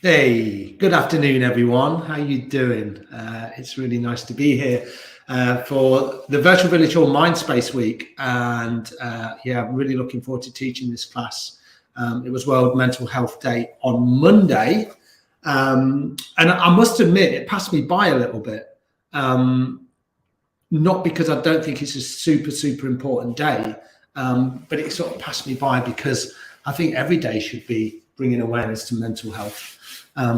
Hey, good afternoon, everyone. How you doing? It's really nice to be here for the Virtual Village Hall Mindspace Week, and I'm really looking forward to teaching this class. It was World Mental Health Day on Monday, and I must admit it passed me by a little bit. Not because I don't think it's a super important day, but it sort of passed me by because I think every day should be bringing awareness to mental health.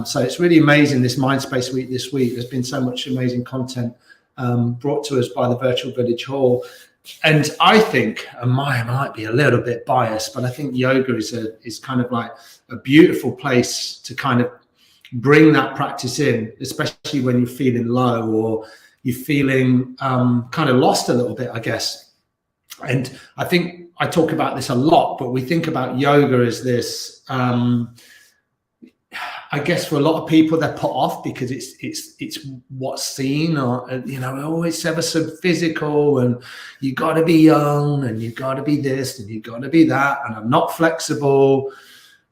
So it's really amazing, this Mindspace Week this week. There's been so much amazing content brought to us by the Virtual Village Hall. And I think, and I might be a little bit biased, but I think yoga is kind of like a beautiful place to kind of bring that practice in, especially when you're feeling low or you're feeling kind of lost a little bit, I guess. And I think I talk about this a lot, but we think about yoga as this, I guess for a lot of people they're put off because it's what's seen, or it's ever so physical, and you got to be young, and you got to be this, and you got to be that, and I'm not flexible.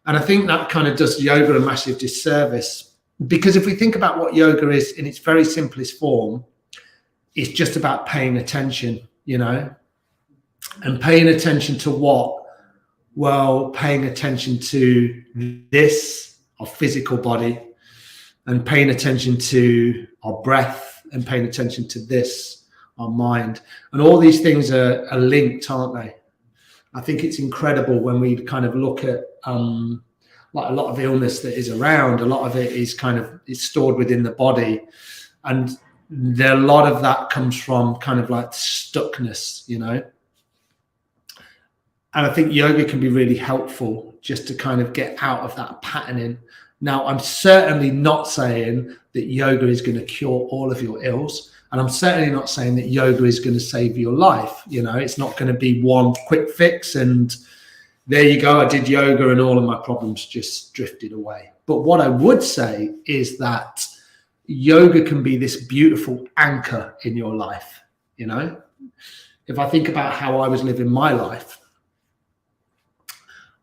And I think that kind of does yoga a massive disservice, because if we think about what yoga is in its very simplest form, it's just about paying attention, and paying attention to what? Well, paying attention to this, our physical body, and paying attention to our breath, and paying attention to this, our mind. And all these things are linked, aren't they? I think it's incredible when we kind of look at like a lot of illness that is around. A lot of it is it's stored within the body, and a lot of that comes from kind of like stuckness, And I think yoga can be really helpful just to kind of get out of that patterning. Now, I'm certainly not saying that yoga is going to cure all of your ills. And I'm certainly not saying that yoga is going to save your life. It's not going to be one quick fix and there you go, I did yoga and all of my problems just drifted away. But what I would say is that yoga can be this beautiful anchor in your life. If I think about how I was living my life,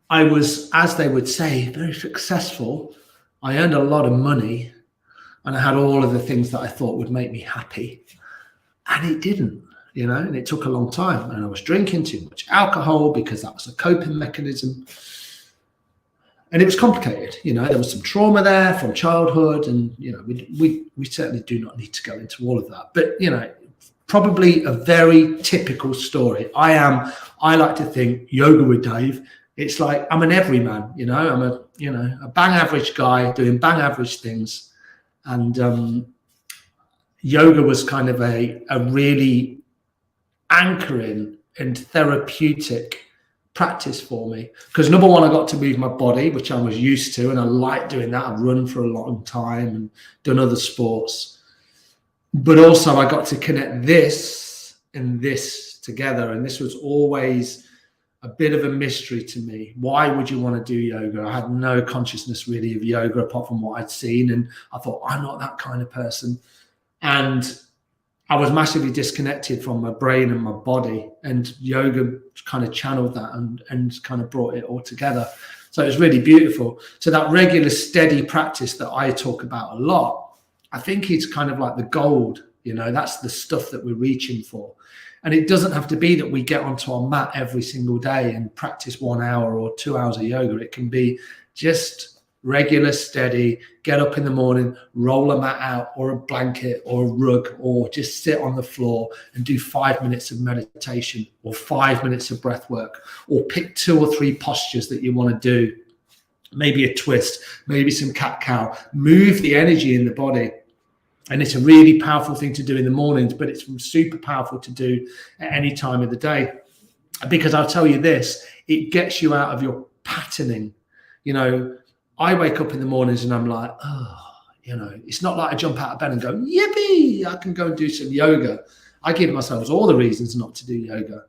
I was, as they would say, very successful. I earned a lot of money and I had all of the things that I thought would make me happy. And it didn't, and it took a long time. And I was drinking too much alcohol because that was a coping mechanism. And it was complicated. There was some trauma there from childhood. And, we certainly do not need to go into all of that. But, probably a very typical story. I like to think yoga with Dave. It's like I'm an everyman, I'm a bang average guy doing bang average things. And yoga was kind of a really anchoring and therapeutic practice for me. Because number one, I got to move my body, which I was used to, and I liked doing that. I've run for a long time and done other sports. But also I got to connect this and this together. And this was always a bit of a mystery to me. Why would you want to do yoga? I had no consciousness really of yoga apart from what I'd seen. And I thought, I'm not that kind of person. And I was massively disconnected from my brain and my body. And yoga kind of channeled that and kind of brought it all together. So it was really beautiful. So that regular, steady practice that I talk about a lot, I think it's kind of like the gold, that's the stuff that we're reaching for. And it doesn't have to be that we get onto our mat every single day and practice 1 hour or 2 hours of yoga. It can be just regular, steady, get up in the morning, roll a mat out or a blanket or a rug, or just sit on the floor and do 5 minutes of meditation or 5 minutes of breath work, or pick 2 or 3 postures that you want to do. Maybe a twist, maybe some cat-cow. Move the energy in the body. And it's a really powerful thing to do in the mornings, but it's super powerful to do at any time of the day. Because I'll tell you this, it gets you out of your patterning. I wake up in the mornings and I'm like, it's not like I jump out of bed and go, yippee, I can go and do some yoga. I give myself all the reasons not to do yoga,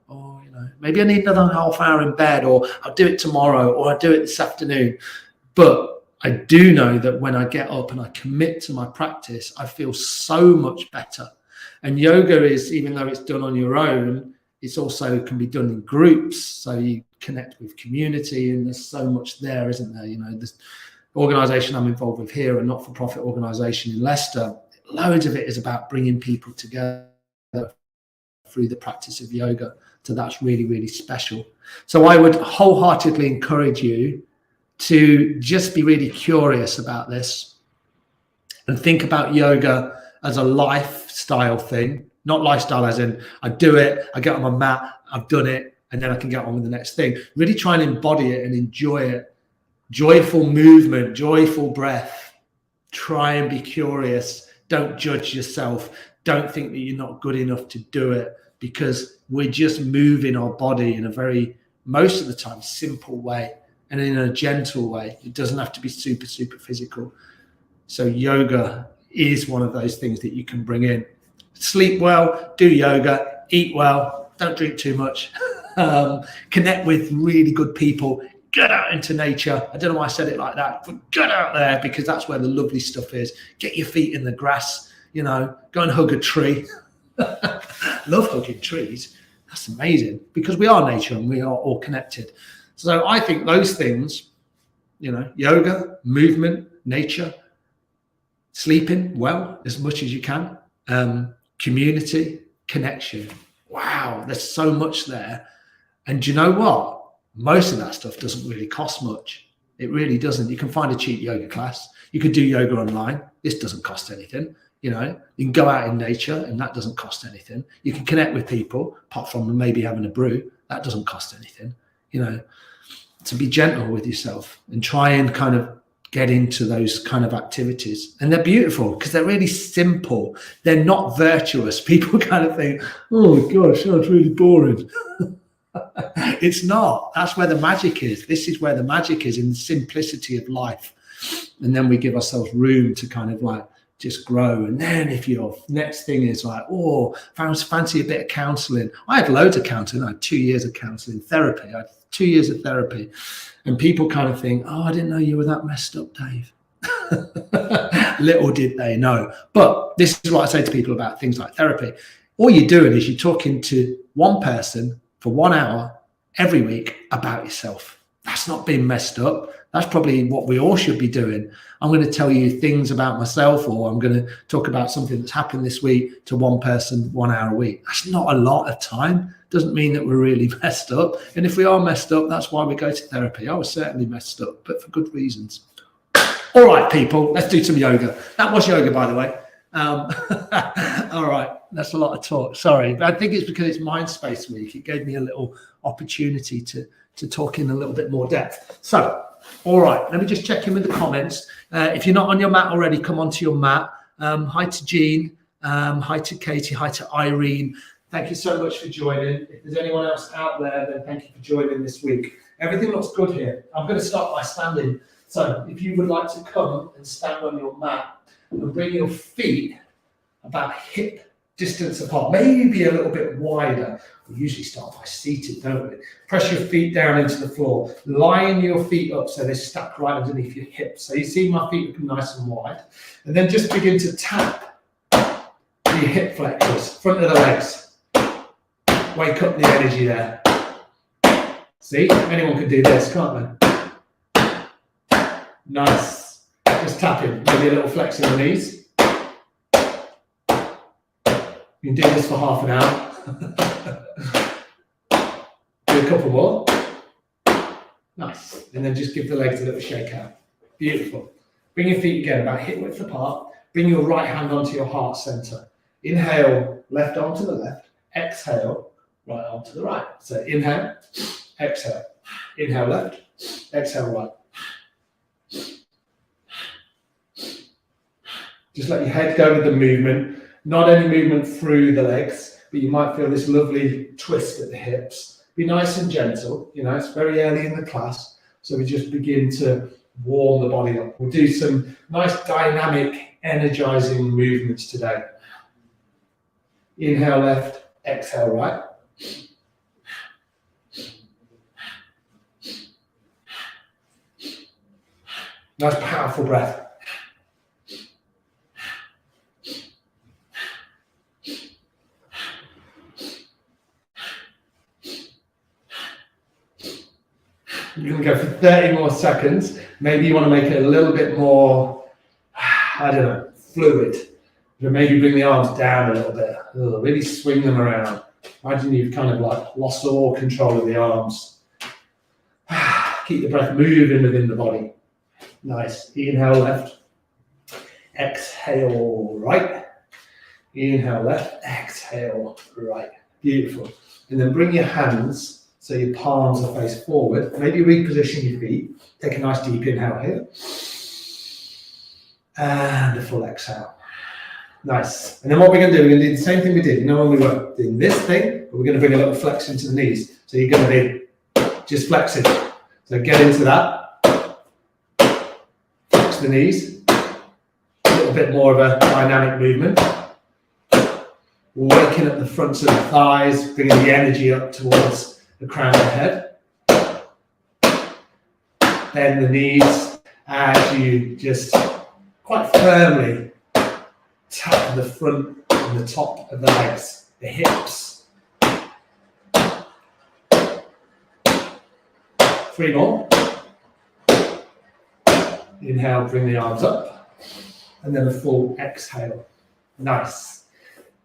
or, maybe I need another half hour in bed, or I'll do it tomorrow, or I'll do it this afternoon. But I do know that when I get up and I commit to my practice, I feel so much better. And yoga is, even though it's done on your own, it's also can be done in groups. So you connect with community, and there's so much there, isn't there? organisation I'm involved with here, a not-for-profit organisation in Leicester, loads of it is about bringing people together through the practice of yoga. So that's really, really special. So I would wholeheartedly encourage you to just be really curious about this and think about yoga as a lifestyle thing, not lifestyle as in I do it, I get on my mat, I've done it, and then I can get on with the next thing. Really try and embody it and enjoy it. Joyful movement, joyful breath. Try and be curious. Don't judge yourself. Don't think that you're not good enough to do it, because we're just moving our body in a very, most of the time, simple way and in a gentle way. It doesn't have to be super, super physical. So yoga is one of those things that you can bring in. Sleep well, do yoga, eat well, don't drink too much, connect with really good people, get out into nature. I don't know why I said it like that, but get out there, because that's where the lovely stuff is. Get your feet in the grass, you know, go and hug a tree. Love hugging trees. That's amazing, because we are nature and we are all connected. So I think those things, you know, yoga, movement, nature, sleeping well as much as you can, community, connection. Wow, there's so much there. And do you know what? Most of that stuff doesn't really cost much. It really doesn't. You can find a cheap yoga class. You could do yoga online. This doesn't cost anything. You know, you can go out in nature and that doesn't cost anything. You can connect with people, apart from maybe having a brew. That doesn't cost anything. You know, to be gentle with yourself and try and kind of get into those kind of activities. And they're beautiful because they're really simple. They're not virtuous. People kind of think, oh gosh, that's really boring. It's not. That's where the magic is. This is where the magic is, in the simplicity of life. And then we give ourselves room to kind of like just grow. And then if your next thing is like, oh, fancy a bit of counseling. I had loads of counseling. I had 2 years of counseling, therapy. I had 2 years of therapy. And people kind of think, oh, I didn't know you were that messed up, Dave. Little did they know. But this is what I say to people about things like therapy. All you're doing is you're talking to one person for 1 hour every week about yourself. That's not being messed up. That's probably what we all should be doing. I'm going to tell you things about myself, or I'm going to talk about something that's happened this week to one person 1 hour a week. That's not a lot of time. Doesn't mean that we're really messed up. And if we are messed up, that's why we go to therapy. I was certainly messed up, but for good reasons. All right, people, let's do some yoga. That was yoga, by the way. All right, that's a lot of talk. Sorry, but I think it's because it's Mindspace Week. It gave me a little opportunity to talk in a little bit more depth. So, all right, let me just check in with the comments. If you're not on your mat already, come onto your mat. Hi to Jean. Hi to Katie. Hi to Irene. Thank you so much for joining. If there's anyone else out there, then thank you for joining this week. Everything looks good here. I'm going to start by standing. So if you would like to come and stand on your mat and bring your feet about hip distance apart, maybe a little bit wider. We usually start by seated, don't we? Press your feet down into the floor. Line your feet up so they're stacked right underneath your hips. So you see my feet looking nice and wide. And then just begin to tap your hip flexors, front of the legs. Wake up the energy there. See, anyone can do this, can't they? Nice. Just tapping, maybe a little flex in the knees. You can do this for half an hour. Do a couple more. Nice. And then just give the legs a little shake out. Beautiful. Bring your feet again about hip width apart. Bring your right hand onto your heart center. Inhale, left arm to the left. Exhale, right arm to the right. So inhale, exhale. Inhale left, exhale right. Just let your head go with the movement. Not any movement through the legs, but you might feel this lovely twist at the hips. Be nice and gentle. You know, it's very early in the class, so we just begin to warm the body up. We'll do some nice dynamic, energizing movements today. Inhale left, exhale right. Nice powerful breath. You can go for 30 more seconds. Maybe you want to make it a little bit more, I don't know, fluid. But maybe bring the arms down a little bit. Really swing them around. Imagine you've kind of like lost all control of the arms. Keep the breath moving within the body. Nice. Inhale left. Exhale right. Inhale left. Exhale right. Beautiful. And then bring your hands so your palms are face forward. Maybe reposition your feet. Take a nice deep inhale here. And a full exhale. Nice. And then what we're going to do, we're going to do the same thing we did. You know when we were doing this thing, but we're going to bring a little flex into the knees. So you're going to be just flexing. So get into that. Flex the knees. A little bit more of a dynamic movement. Waking up the fronts of the thighs, bringing the energy up towards the crown of the head. Bend the knees as you just quite firmly tap the front and the top of the legs, the hips. 3 more. Inhale, bring the arms up. And then a full exhale. Nice.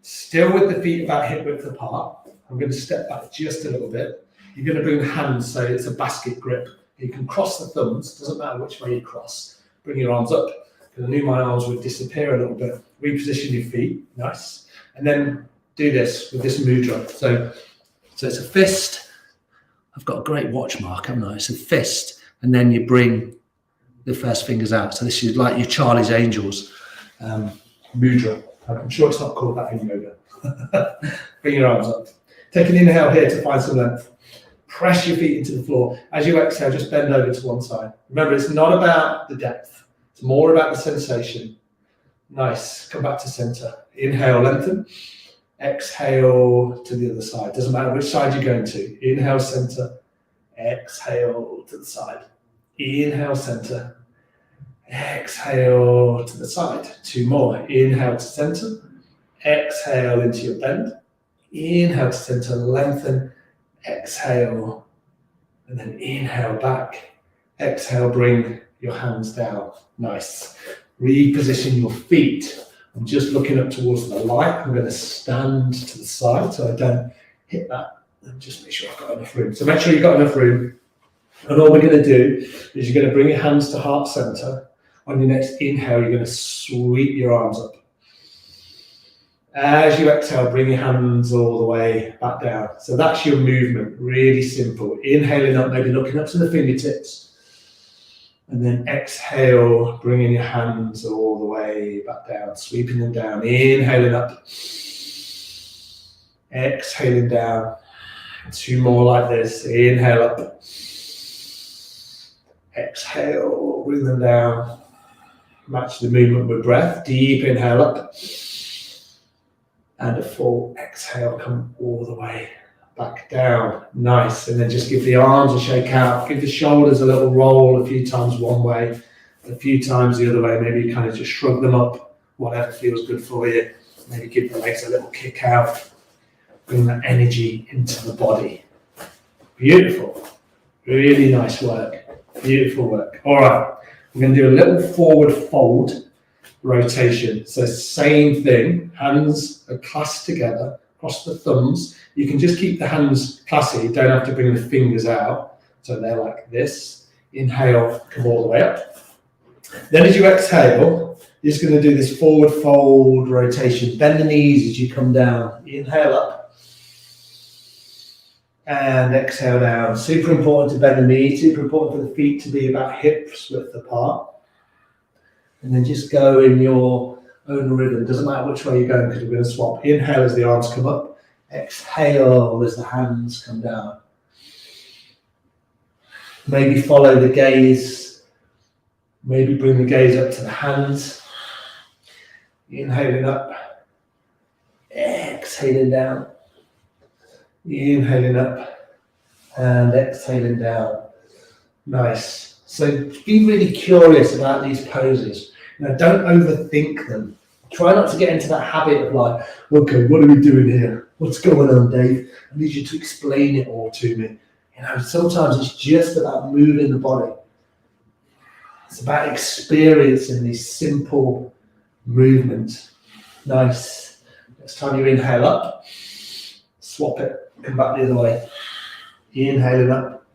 Still with the feet about hip width apart. I'm going to step back just a little bit. You're going to bring the hands so it's a basket grip. You can cross the thumbs, doesn't matter which way you cross. Bring your arms up. Because I knew my arms would disappear a little bit. Reposition your feet, nice. And then do this with this mudra. So it's a fist. I've got a great watch mark, haven't I? It's a fist. And then you bring the first fingers out. So this is like your Charlie's Angels mudra. I'm sure it's not called that in yoga. Bring your arms up. Take an inhale here to find some length. Press your feet into the floor. As you exhale, just bend over to one side. Remember, it's not about the depth. It's more about the sensation. Nice. Come back to center. Inhale, lengthen. Exhale to the other side. Doesn't matter which side you're going to. Inhale, center. Exhale to the side. Inhale, center. Exhale to the side. 2 more. Inhale to center. Exhale into your bend. Inhale to center. Lengthen. Exhale. And then inhale back. Exhale, bring your hands down. Nice. Reposition your feet. I'm just looking up towards the light. I'm going to stand to the side so I don't hit that. And just make sure I've got enough room. So make sure you've got enough room. And all we're going to do is you're going to bring your hands to heart center. On your next inhale, you're going to sweep your arms up. As you exhale, bring your hands all the way back down. So that's your movement, really simple. Inhaling up, maybe looking up to the fingertips. And then exhale, bringing your hands all the way back down, sweeping them down. Inhaling up. Exhaling down. 2 more like this. Inhale up. Exhale, bring them down. Match the movement with breath. Deep inhale up. And a full exhale, come all the way back down. Nice. And then just give the arms a shake out. Give the shoulders a little roll a few times one way, a few times the other way. Maybe you kind of just shrug them up, whatever feels good for you. Maybe give the legs a little kick out. Bring that energy into the body. Beautiful. Really nice work. Beautiful work. All right. We're going to do a little forward fold rotation. So same thing. Hands are clasped together. Cross the thumbs. You can just keep the hands classy. You don't have to bring the fingers out. So they're like this. Inhale, come all the way up. Then as you exhale, you're just going to do this forward fold rotation. Bend the knees as you come down. Inhale up. And exhale down. Super important to bend the knees. Super important for the feet to be about hips width apart. And then just go in your own rhythm. Doesn't matter which way you're going because we're going to swap. Inhale as the arms come up. Exhale as the hands come down. Maybe follow the gaze. Maybe bring the gaze up to the hands. Inhaling up. Exhaling down. Inhaling up. And exhaling down. Nice. So be really curious about these poses. Don't overthink them. Try not to get into that habit of like, okay, what are we doing here? What's going on, Dave? I need you to explain it all to me. Sometimes it's just about moving the body. It's about experiencing these simple movements. Nice. Next time you inhale up, swap it, come back the other way. Inhaling up,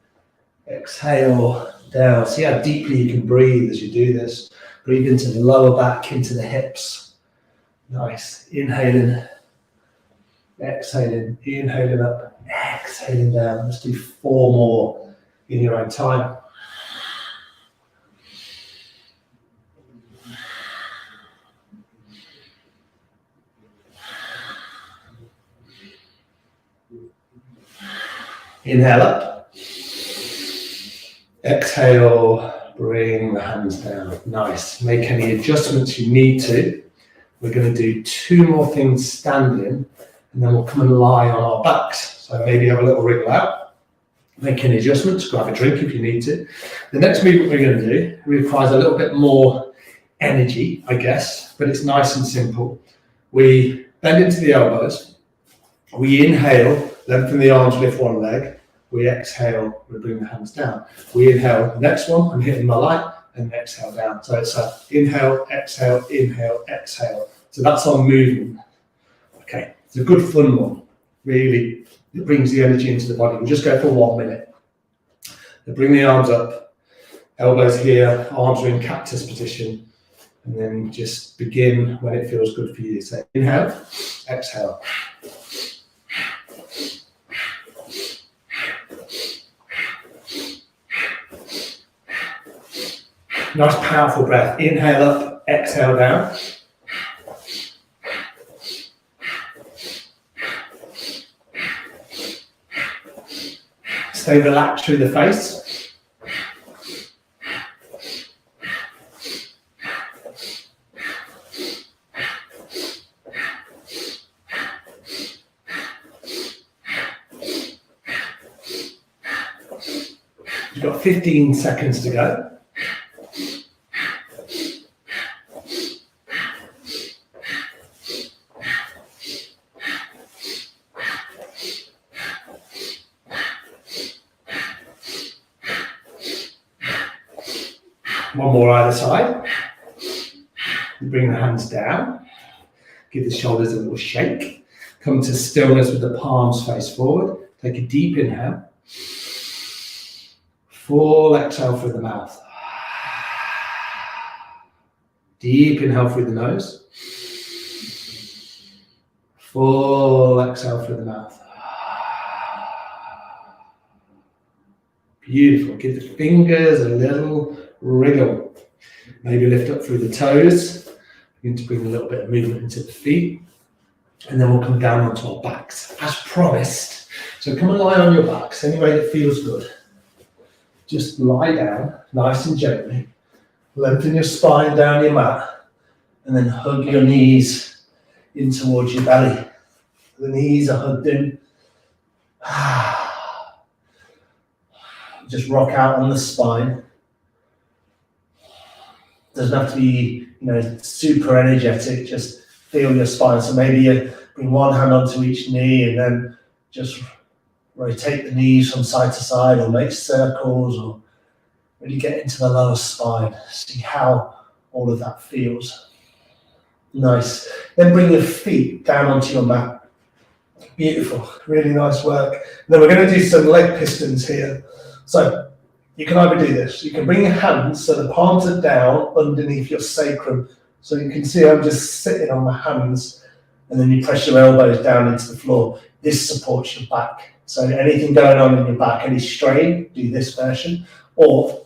exhale down. See how deeply you can breathe as you do this. Breathe into the lower back, into the hips. Nice. Inhaling, exhaling, inhaling up, exhaling down. Let's do 4 more in your own time. Inhale up. Exhale, bring the hands down. Nice. Make any adjustments you need to. We're going to do 2 more things standing, and then we'll come and lie on our backs. So maybe have a little wriggle out. Make any adjustments, grab a drink if you need to. The next movement we're going to do requires a little bit more energy, I guess, but it's nice and simple. We bend into the elbows. We inhale, lengthen the arms, lift one leg. We exhale, we bring the hands down. We inhale, the next one, I'm hitting my light, and exhale down. So it's a inhale, exhale, exhale. So that's our movement. Okay, it's a good fun one. Really, it brings the energy into the body. We'll just go for 1 minute. So bring the arms up, elbows here, arms are in cactus position, and then just begin when it feels good for you. So inhale, exhale. Nice powerful breath. Inhale up, exhale down. Stay relaxed through the face. You've got 15 seconds to go. One more either side. Bring the hands down. Give the shoulders a little shake. Come to stillness with the palms face forward. Take a deep inhale. Full exhale through the mouth. Deep inhale through the nose. Full exhale through the mouth. Beautiful. Give the fingers a little wriggle. Maybe lift up through the toes. Begin to bring a little bit of movement into the feet. And then we'll come down onto our backs, as promised. So come and lie on your backs, any way that feels good. Just lie down, nice and gently. Lengthen your spine down your mat. And then hug your knees in towards your belly. The knees are hugged in. Just rock out on the spine. Doesn't have to be, super energetic. Just feel your spine. So maybe you bring one hand onto each knee and then just rotate the knees from side to side, or make circles, or really get into the lower spine. See how all of that feels. Nice. Then bring your feet down onto your mat. Beautiful. Really nice work. And then we're going to do some leg pistons here. So you can either do this. You can bring your hands so the palms are down underneath your sacrum. So you can see I'm just sitting on my hands, and then you press your elbows down into the floor. This supports your back. So anything going on in your back, any strain, do this version. Or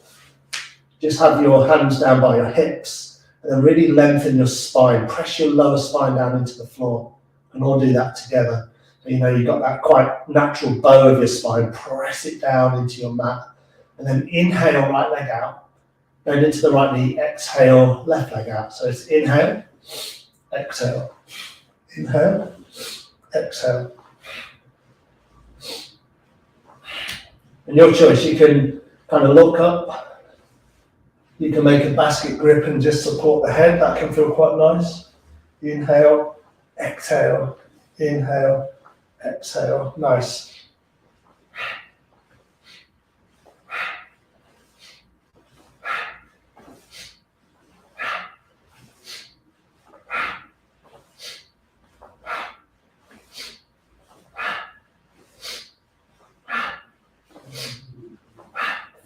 just have your hands down by your hips and then really lengthen your spine. Press your lower spine down into the floor, and all do that together. So, you've got that quite natural bow of your spine. Press it down into your mat. And then inhale, right leg out. Bend into the right knee. Exhale, left leg out. So it's inhale, exhale. Inhale, exhale. And your choice, you can kind of look up. You can make a basket grip and just support the head. That can feel quite nice. Inhale, exhale, inhale, exhale. Nice.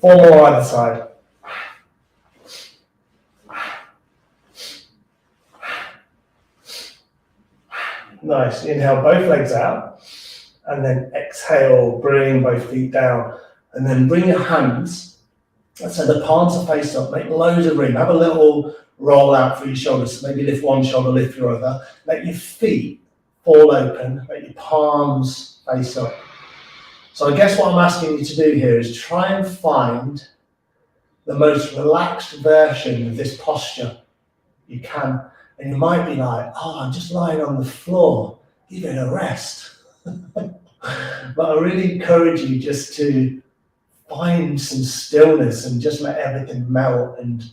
4 more either side. Nice. Inhale both legs out, and then exhale, bring both feet down, and then bring your hands, so the palms are face up, make loads of room, have a little roll out for your shoulders, so maybe lift one shoulder, lift your other, let your feet fall open, let your palms face up. So I guess what I'm asking you to do here is try and find the most relaxed version of this posture you can. And you might be like, oh, I'm just lying on the floor, give it a rest. But I really encourage you just to find some stillness and just let everything melt. And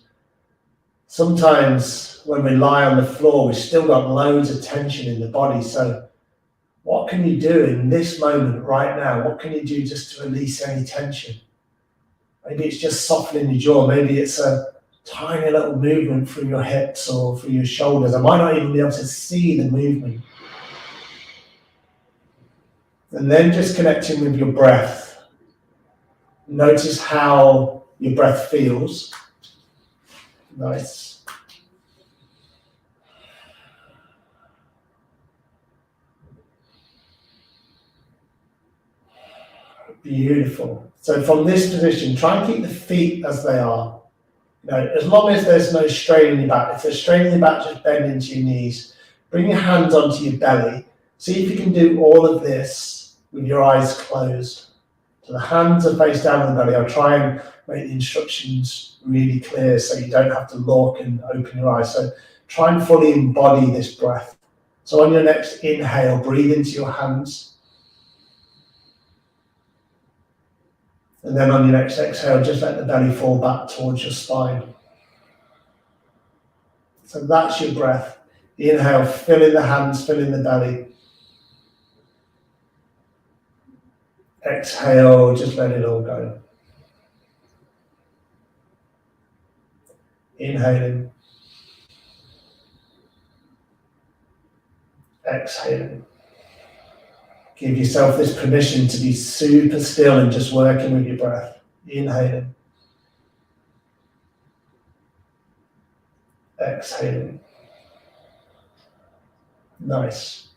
sometimes when we lie on the floor, we've still got loads of tension in the body. So what can you do in this moment right now? What can you do just to release any tension? Maybe it's just softening your jaw. Maybe it's a tiny little movement through your hips or through your shoulders. I might not even be able to see the movement. And then just connecting with your breath. Notice how your breath feels. Nice. Beautiful. So from this position, try and keep the feet as they are. As long as there's no strain in your back. If there's strain in your back, just bend into your knees. Bring your hands onto your belly. See if you can do all of this with your eyes closed. So the hands are face down on the belly. I'll try and make the instructions really clear so you don't have to look and open your eyes. So try and fully embody this breath. So on your next inhale, breathe into your hands. And then on your next exhale, just let the belly fall back towards your spine. So that's your breath. Inhale, fill in the hands, fill in the belly. Exhale, just let it all go. Inhaling. Exhaling. Give yourself this permission to be super still and just working with your breath. Inhaling. Exhaling. Nice.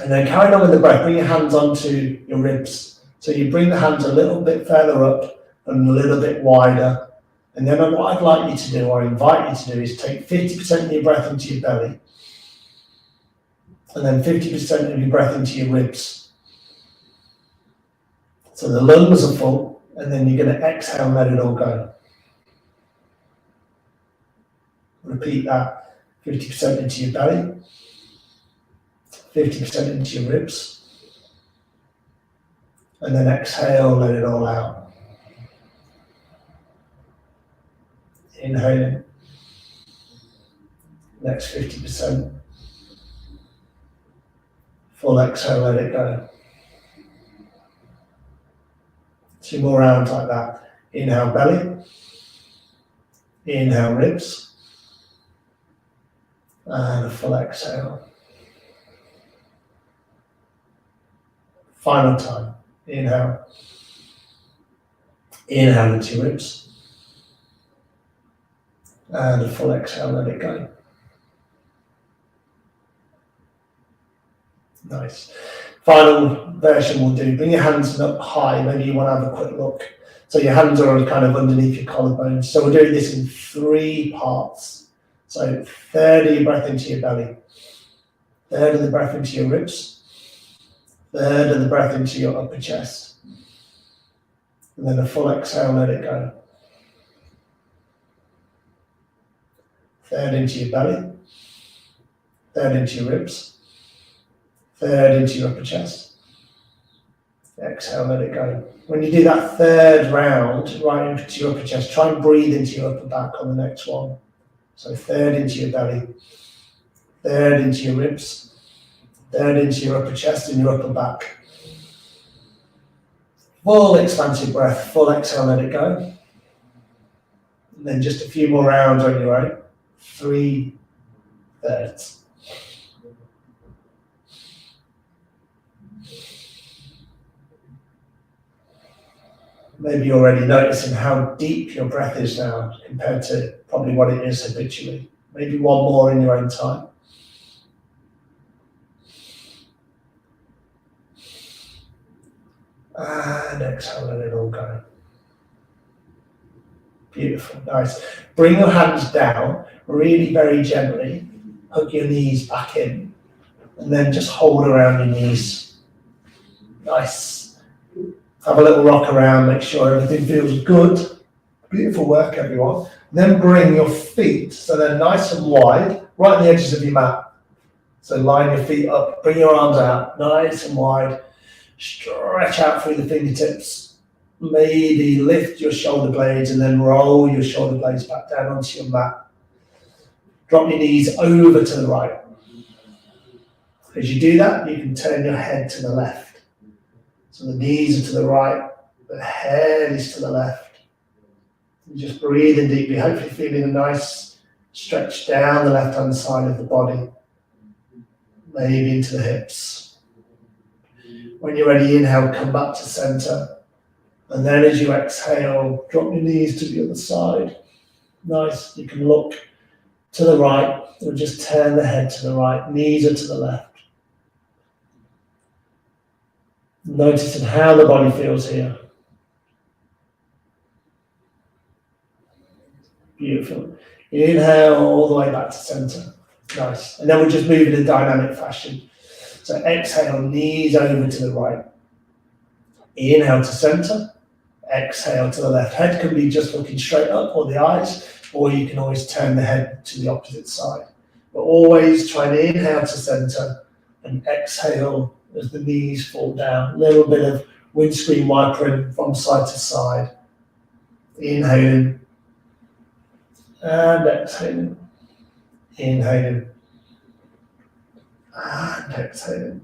And then carrying on with the breath, bring your hands onto your ribs. So you bring the hands a little bit further up and a little bit wider. And then what I'd like you to do, or invite you to do, is take 50% of your breath into your belly. And then 50% of your breath into your ribs. So the lungs are full, and then you're going to exhale and let it all go. Repeat that. 50% into your belly, 50% into your ribs, and then exhale, let it all out. Inhaling. Next 50%. Full exhale, let it go. 2 more rounds like that. Inhale belly, inhale ribs, and a full exhale. Final time. Inhale. Inhale into your ribs, and a full exhale, let it go. Nice. Final version we'll do, bring your hands up high, maybe you want to have a quick look. So your hands are kind of underneath your collarbones. So we're doing this in 3 parts. So 1/3 of your breath into your belly, 1/3 of the breath into your ribs, 1/3 of the breath into your upper chest, and then a full exhale, let it go. 1/3 into your belly, 1/3 into your ribs, 1/3 into your upper chest. Exhale, let it go. When you do that 3rd round, right into your upper chest, try and breathe into your upper back on the next one. So 1/3 into your belly, 1/3 into your ribs, 1/3 into your upper chest and your upper back. Full expansive breath, full exhale, let it go. And then just a few more rounds on your own. 3/3. Maybe you're already noticing how deep your breath is now compared to probably what it is habitually. Maybe one more in your own time. And exhale, let it all go. Beautiful, nice. Bring your hands down, really very gently. Hug your knees back in. And then just hold around your knees. Nice. Have a little rock around, make sure everything feels good. Beautiful work, everyone. Then bring your feet so they're nice and wide, right on the edges of your mat. So line your feet up, bring your arms out, nice and wide. Stretch out through the fingertips. Maybe lift your shoulder blades and then roll your shoulder blades back down onto your mat. Drop your knees over to the right. As you do that, you can turn your head to the left. So the knees are to the right, the head is to the left. And just breathing deeply, hopefully feeling a nice stretch down the left-hand side of the body, maybe into the hips. When you're ready, inhale, come back to center. And then as you exhale, drop your knees to the other side. Nice, you can look to the right, or just turn the head to the right, knees are to the left. Noticing how the body feels here. Beautiful. Inhale all the way back to center. Nice. And then we'll just move in a dynamic fashion. So exhale, knees over to the right. Inhale to center. Exhale to the left. Head can be just looking straight up, or the eyes, or you can always turn the head to the opposite side. But always try and inhale to center and exhale as the knees fall down. A little bit of windscreen wipering from side to side. Inhaling and exhaling. Inhaling and exhaling.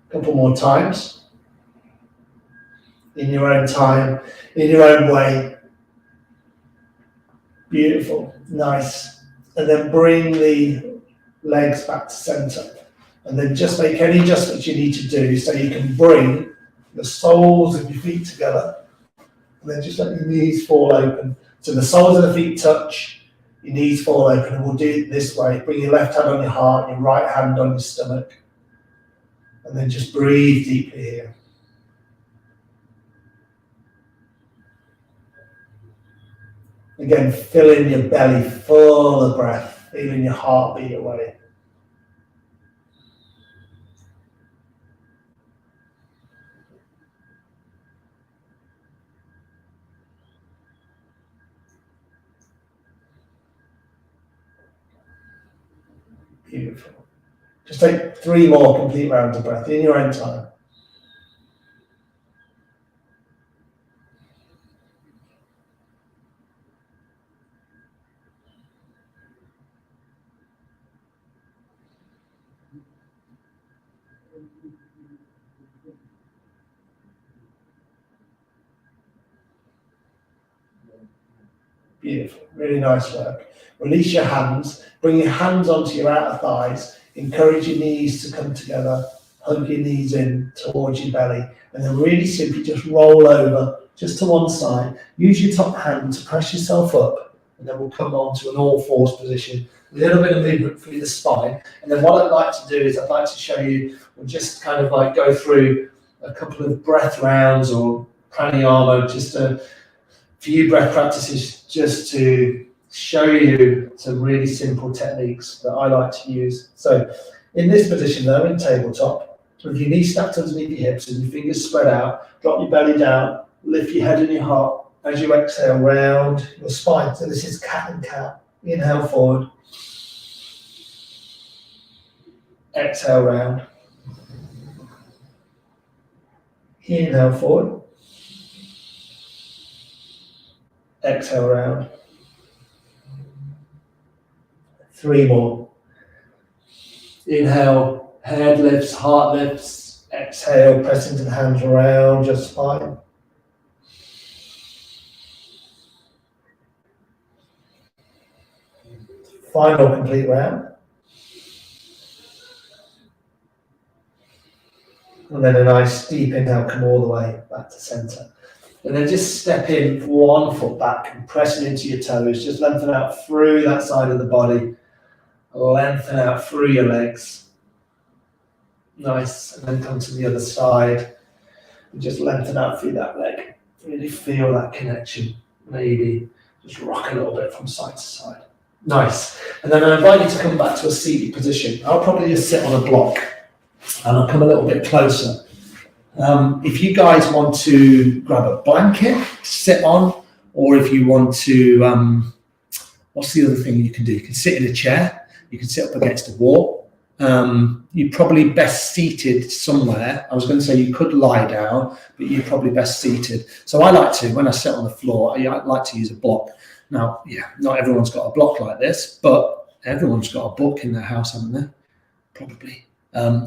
A couple more times. In your own time, in your own way. Beautiful, nice. And then bring the legs back to center. And then just make any adjustments you need to do so you can bring the soles of your feet together. And then just let your knees fall open. So the soles of the feet touch, your knees fall open, and we'll do it this way. Bring your left hand on your heart, your right hand on your stomach. And then just breathe deeply here. Again, filling your belly full of breath, feeling your heartbeat away. Beautiful. Just take 3 more complete rounds of breath in your own time. Beautiful, really nice work. Release your hands, bring your hands onto your outer thighs, encourage your knees to come together, hug your knees in towards your belly, and then really simply just roll over just to one side. Use your top hand to press yourself up, and then we'll come on to an all fours position. A little bit of movement through the spine, and then what I'd like to do is I'd like to show you, we'll just kind of like go through a couple of breath rounds or pranayama, just a few breath practices just to show you some really simple techniques that I like to use. So in this position though, in tabletop, with your knees stacked underneath your hips and your fingers spread out, drop your belly down, lift your head and your heart as you exhale round your spine. So this is cat and cow. Inhale forward. Exhale round. Inhale forward. Exhale round. 3 more. Inhale, head lifts, heart lifts. Exhale, press into the hands around your spine. Final complete round. And then a nice deep inhale, come all the way back to center. And then just step in 1 foot back and pressing into your toes. Just lengthen out through that side of the body. Lengthen out through your legs. Nice. And then come to the other side. And just lengthen out through that leg. Really feel that connection. Maybe just rock a little bit from side to side. Nice. And then I invite you to come back to a seated position. I'll probably just sit on a block and I'll come a little bit closer. If you guys want to grab a blanket to sit on, or if you want to, what's the other thing you can do? You can sit in a chair, you can sit up against a wall. You're probably best seated somewhere. I was going to say you could lie down, but you're probably best seated. So I like to, when I sit on the floor, I like to use a block. Now, yeah, not everyone's got a block like this, but everyone's got a book in their house, haven't they? Probably.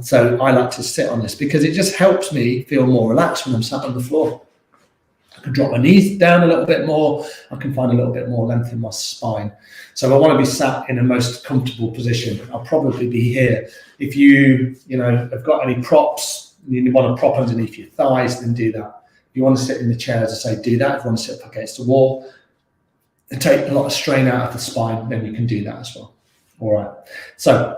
So I like to sit on this because it just helps me feel more relaxed when I'm sat on the floor. I can drop my knees down a little bit more. I can find a little bit more length in my spine. So I want to be sat in a most comfortable position. I'll probably be here. If you have got any props, you want to prop underneath your thighs, then do that. If you want to sit in the chair, as I say, do that. If you want to sit up against the wall and take a lot of strain out of the spine, then you can do that as well. All right. So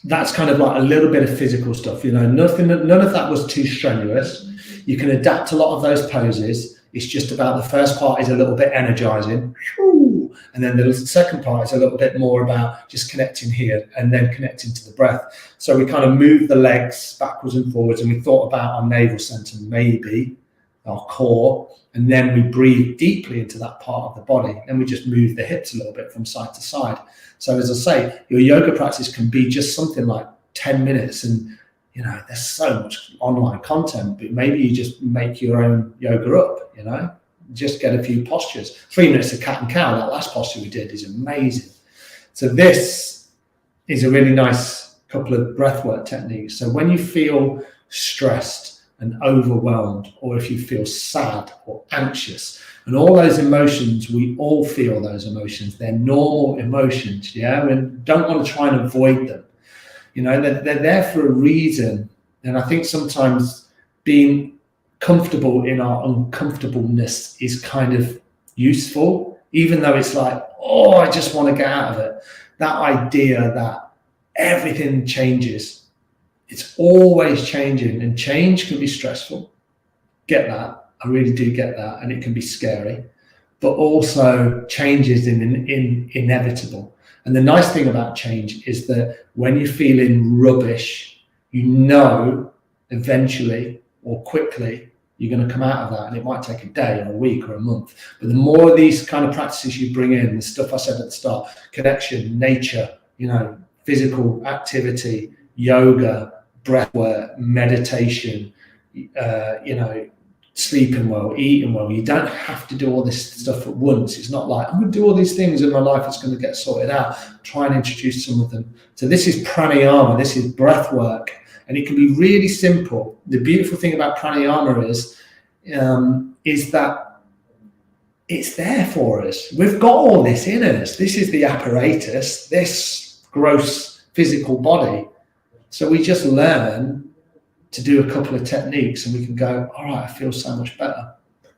that's kind of like a little bit of physical stuff, none of that was too strenuous. You can adapt a lot of those poses. It's just about the first part is a little bit energizing. And then the second part is a little bit more about just connecting here and then connecting to the breath. So we kind of move the legs backwards and forwards, and we thought about our navel center, maybe our core, and then we breathe deeply into that part of the body. Then we just move the hips a little bit from side to side. So as I say, your yoga practice can be just something like 10 minutes, and there's so much online content, but maybe you just make your own yoga up, just get a few postures. 3 minutes of cat and cow, that last posture we did is amazing. So this is a really nice couple of breathwork techniques. So when you feel stressed and overwhelmed, or if you feel sad or anxious, and all those emotions, we all feel those emotions. They're normal emotions, yeah? We don't want to try and avoid them. They're there for a reason. And I think sometimes being comfortable in our uncomfortableness is kind of useful, even though it's like, oh, I just want to get out of it. That idea that everything changes. It's always changing, and change can be stressful. Get that. I really do get that, and it can be scary, but also change is inevitable. And the nice thing about change is that when you're feeling rubbish, eventually or quickly you're going to come out of that, and it might take a day or a week or a month. But the more of these kind of practices you bring in, the stuff I said at the start, connection, nature, physical activity, yoga, breathwork, meditation, sleeping well, eating well. You don't have to do all this stuff at once. It's not like I'm going to do all these things in my life, it's going to get sorted out. Try and introduce some of them. So this is pranayama, this is breath work, and it can be really simple. The beautiful thing about pranayama is that it's there for us. We've got all this in us. This is the apparatus, this gross physical body. So we just learn to do a couple of techniques, and we can go, all right, I feel so much better.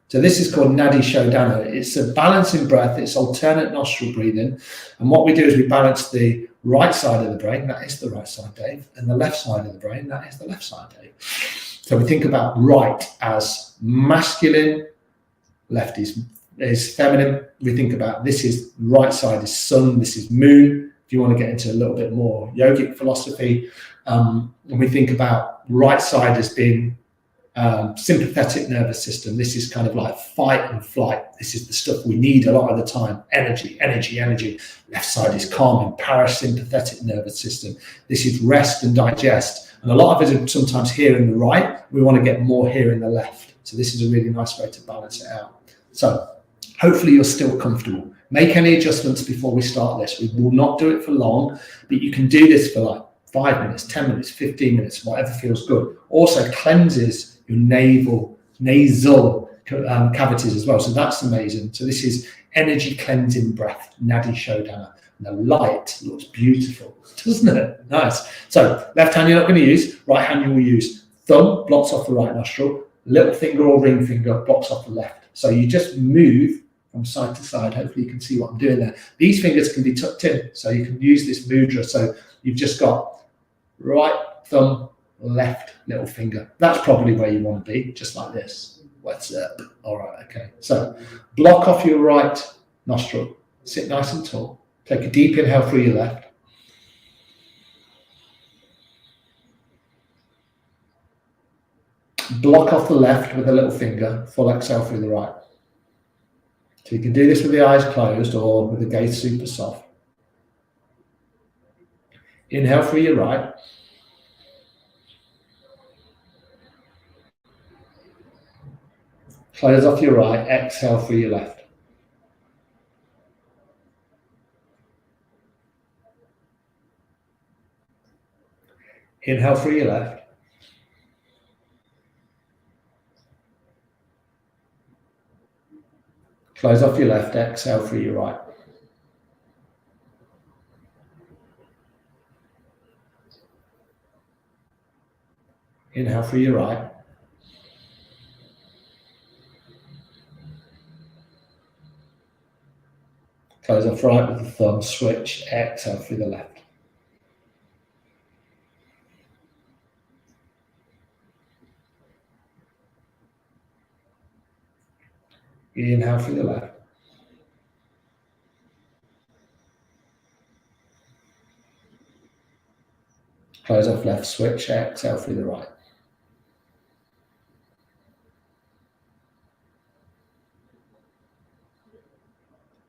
So this is called Nadi Showdown. It's a balancing breath. It's alternate nostril breathing. And what we do is we balance the right side of the brain, that is the right side, Dave, and the left side of the brain, that is the left side, Dave. So we think about right as masculine, left is feminine. We think about this is right side is sun, this is moon. If you want to get into a little bit more yogic philosophy, and we think about right side as being sympathetic nervous system. This is kind of like fight and flight. This is the stuff we need a lot of the time. Energy. Left side is calm and parasympathetic nervous system. This is rest and digest. And a lot of it is sometimes here in the right. We want to get more here in the left. So this is a really nice way to balance it out. So hopefully you're still comfortable. Make any adjustments before we start this. We will not do it for long, but you can do this for like 5 minutes, 10 minutes, 15 minutes, whatever feels good. Also cleanses your nasal cavities as well. So that's amazing. So this is energy cleansing breath, Nadi Showdown. And the light looks beautiful, doesn't it? Nice. So left hand you're not going to use, right hand you will use. Thumb blocks off the right nostril, little finger or ring finger blocks off the left. So you just move from side to side. Hopefully you can see what I'm doing there. These fingers can be tucked in, so you can use this mudra. So you've just got right thumb, left little finger. That's probably where you want to be, just like this. What's up? All right, okay. So block off your right nostril. Sit nice and tall. Take a deep inhale through your left. Block off the left with a little finger. Full exhale through the right. So you can do this with the eyes closed or with the gaze super soft. Inhale through your right. Close off your right. Exhale through your left. Inhale through your left. Close off your left, exhale through your right. Inhale through your right. Close off right with the thumb, switch, exhale through the left. Inhale through the left. Close off left, switch, exhale through the right.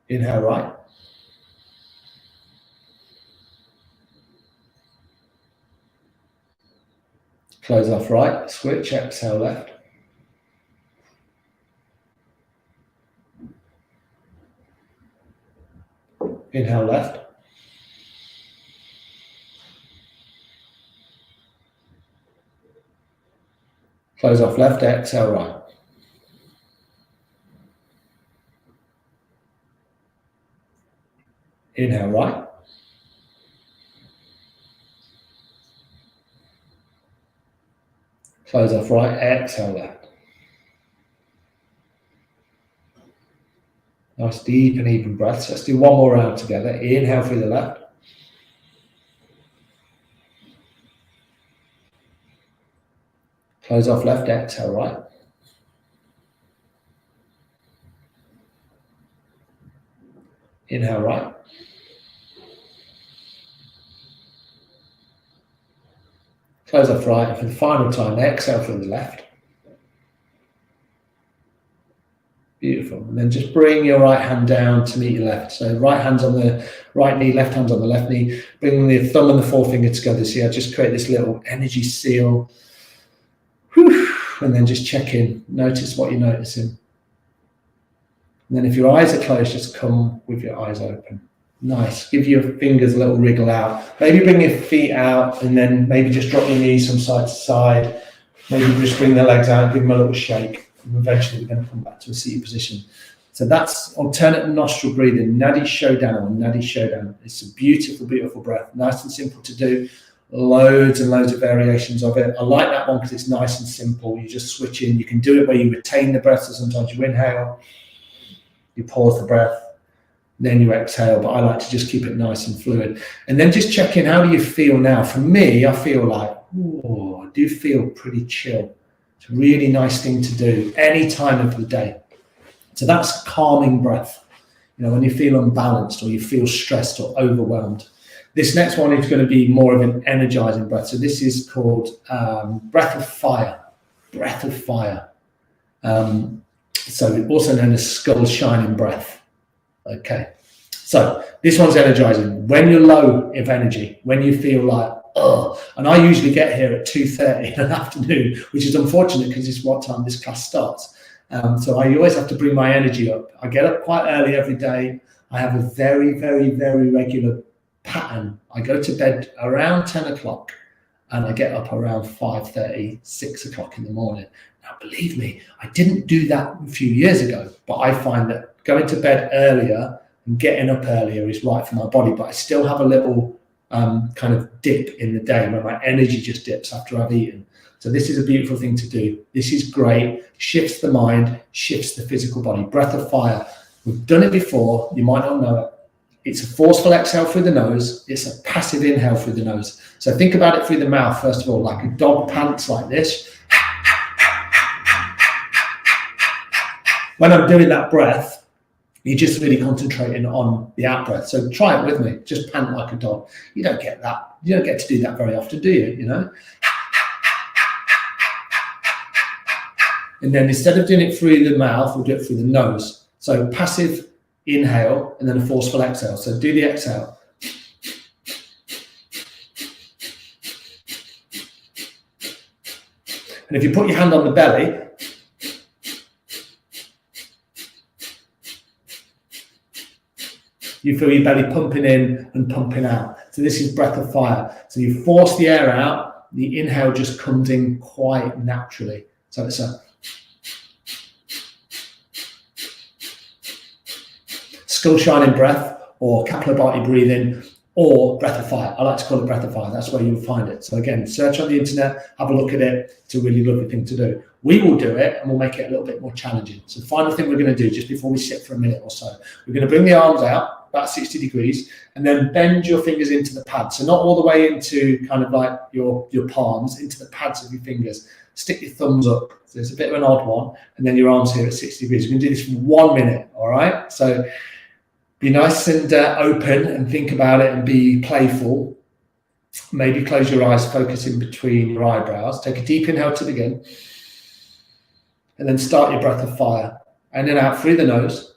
Inhale right. Close off right, switch, exhale left. Inhale left. Close off left, exhale right. Inhale right. Close off right, exhale left. Nice deep and even breaths. Let's do one more round together. Inhale through the left. Close off left, exhale right. Inhale right. Close off right, and for the final time, exhale through the left. Beautiful. And then just bring your right hand down to meet your left. So right hand's on the right knee, left hand's on the left knee. Bring the thumb and the forefinger together. So yeah, just create this little energy seal. Whew. And then just check in. Notice what you're noticing. And then if your eyes are closed, just come with your eyes open. Nice. Give your fingers a little wriggle out. Maybe bring your feet out and then maybe just drop your knees from side to side. Maybe just bring the legs out and give them a little shake. And eventually we're going to come back to a seated position. So that's alternate nostril breathing, Nadi Showdown, Nadi Showdown. It's a beautiful, beautiful breath. Nice and simple to do. Loads and loads of variations of it. I like that one because it's nice and simple. You just switch in. You can do it where you retain the breath. So sometimes you inhale, you pause the breath, then you exhale, but I like to just keep it nice and fluid. And then just check in, how do you feel now? For me, I feel like, oh, I do feel pretty chill. It's a really nice thing to do any time of the day. So that's calming breath. You know, when you feel unbalanced or you feel stressed or overwhelmed. This next one is going to be more of an energizing breath. So this is called breath of fire. Breath of fire. So also known as skull shining breath. Okay, so this one's energizing. When you're low of energy, when you feel like, oh, and I usually get here at 2:30 in the afternoon, which is unfortunate because it's what time this class starts. So I always have to bring my energy up. I get up quite early every day. I have a very, very, very regular pattern. I go to bed around 10 o'clock and I get up around 5:30, 6 o'clock in the morning. Now, believe me, I didn't do that a few years ago, but I find that going to bed earlier and getting up earlier is right for my body, but I still have a little kind of dip in the day where my energy just dips after I've eaten. So this is a beautiful thing to do. This is great. Shifts the mind, shifts the physical body. Breath of fire. We've done it before. You might not know it. It's a forceful exhale through the nose. It's a passive inhale through the nose. So think about it through the mouth, first of all, like a dog pants like this. When I'm doing that breath, you're just really concentrating on the out breath. So try it with me. Just pant like a dog. You don't get that. You don't get to do that very often, do you? You know? And then instead of doing it through the mouth, we'll do it through the nose. So passive inhale and then a forceful exhale. So do the exhale. And if you put your hand on the belly, you feel your belly pumping in and pumping out. So this is breath of fire. So you force the air out, the inhale just comes in quite naturally. So it's a skull shining breath, or Kapalabhati breathing, or breath of fire. I like to call it breath of fire. That's where you'll find it. So again, search on the internet, have a look at it. It's a really lovely thing to do. We will do it and we'll make it a little bit more challenging. So the final thing we're going to do just before we sit for a minute or so, we're going to bring the arms out about 60 degrees and then bend your fingers into the pads. So not all the way into kind of like your palms, into the pads of your fingers. Stick your thumbs up. So it's a bit of an odd one. And then your arms here at 60 degrees. We're going to do this for 1 minute. All right. So be nice and open and think about it and be playful. Maybe close your eyes, focus in between your eyebrows. Take a deep inhale to begin. And then start your breath of fire. And then out through the nose.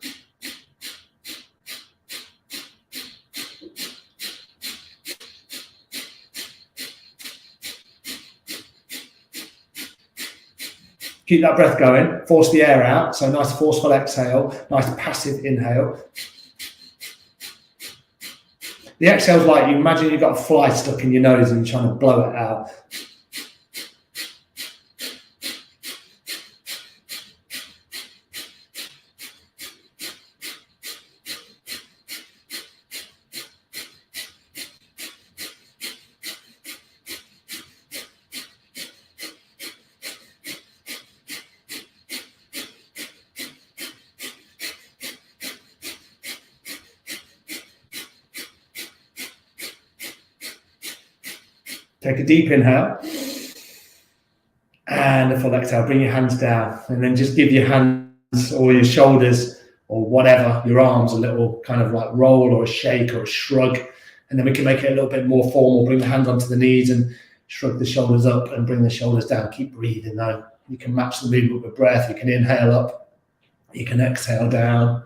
Keep that breath going. Force the air out. So nice forceful exhale, nice passive inhale. The exhale's like you imagine you've got a fly stuck in your nose and you're trying to blow it out. Take a deep inhale and a full exhale. Bring your hands down and then just give your hands or your shoulders or whatever, your arms a little kind of like roll or a shake or a shrug. And then we can make it a little bit more formal. Bring the hands onto the knees and shrug the shoulders up and bring the shoulders down. Keep breathing though. You can match the movement with breath. You can inhale up. You can exhale down.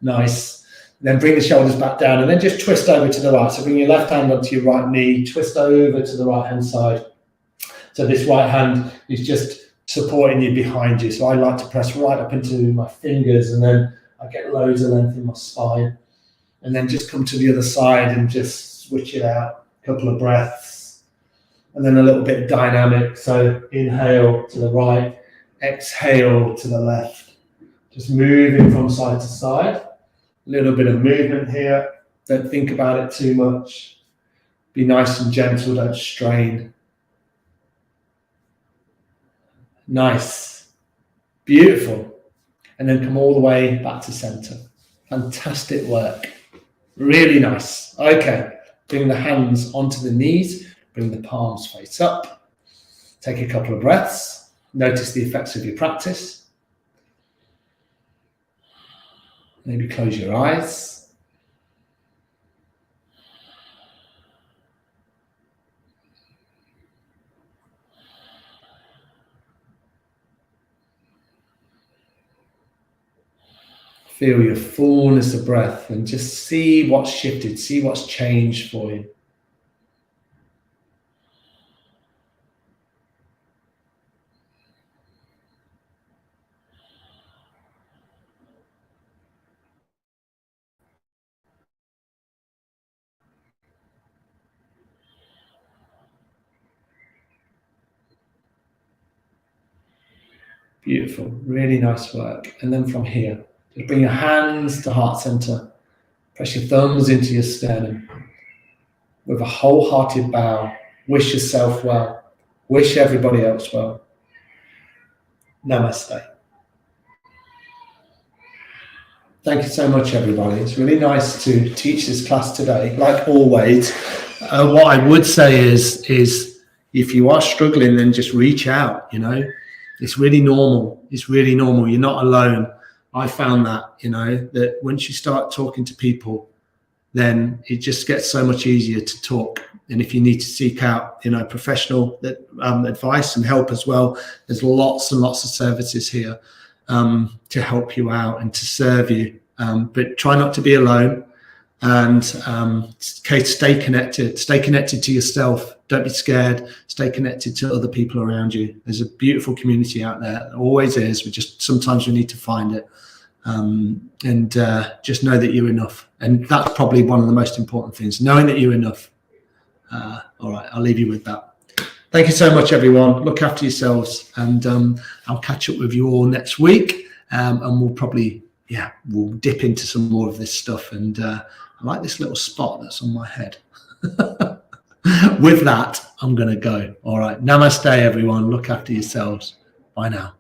Nice. Then bring the shoulders back down and then just twist over to the right. So bring your left hand onto your right knee, twist over to the right hand side. So this right hand is just supporting you behind you. So I like to press right up into my fingers and then I get loads of length in my spine. And then just come to the other side and just switch it out. A couple of breaths. And then a little bit dynamic. So inhale to the right, exhale to the left. Just moving from side to side. A little bit of movement here. Don't think about it too much. Be nice and gentle, don't strain. Nice. Beautiful. And then come all the way back to center. Fantastic work. Really nice. Okay. Bring the hands onto the knees. Bring the palms face up. Take a couple of breaths. Notice the effects of your practice. Maybe close your eyes. Feel your fullness of breath and just see what's shifted, see what's changed for you. Beautiful, really nice work. And then from here, just bring your hands to heart center. Press your thumbs into your sternum. With a wholehearted bow, wish yourself well. Wish everybody else well. Namaste. Thank you so much, everybody. It's really nice to teach this class today. Like always, what I would say is if you are struggling, then just reach out. You know, it's really normal. It's really normal. You're not alone. I found that, you know, that once you start talking to people, then it just gets so much easier to talk. And if you need to seek out, you know, professional advice and help as well, there's lots and lots of services here to help you out and to serve you. But try not to be alone, and stay connected. Stay connected to yourself. Don't be scared. Stay connected to other people around you. There's a beautiful community out there. There always is. Sometimes we need to find it. And just know that you're enough. And that's probably one of the most important things, knowing that you're enough. All right, I'll leave you with that. Thank you so much, everyone. Look after yourselves, and I'll catch up with you all next week. And we'll probably, we'll dip into some more of this stuff. And I like this little spot that's on my head. With that, I'm going to go. All right. Namaste, everyone. Look after yourselves. Bye now.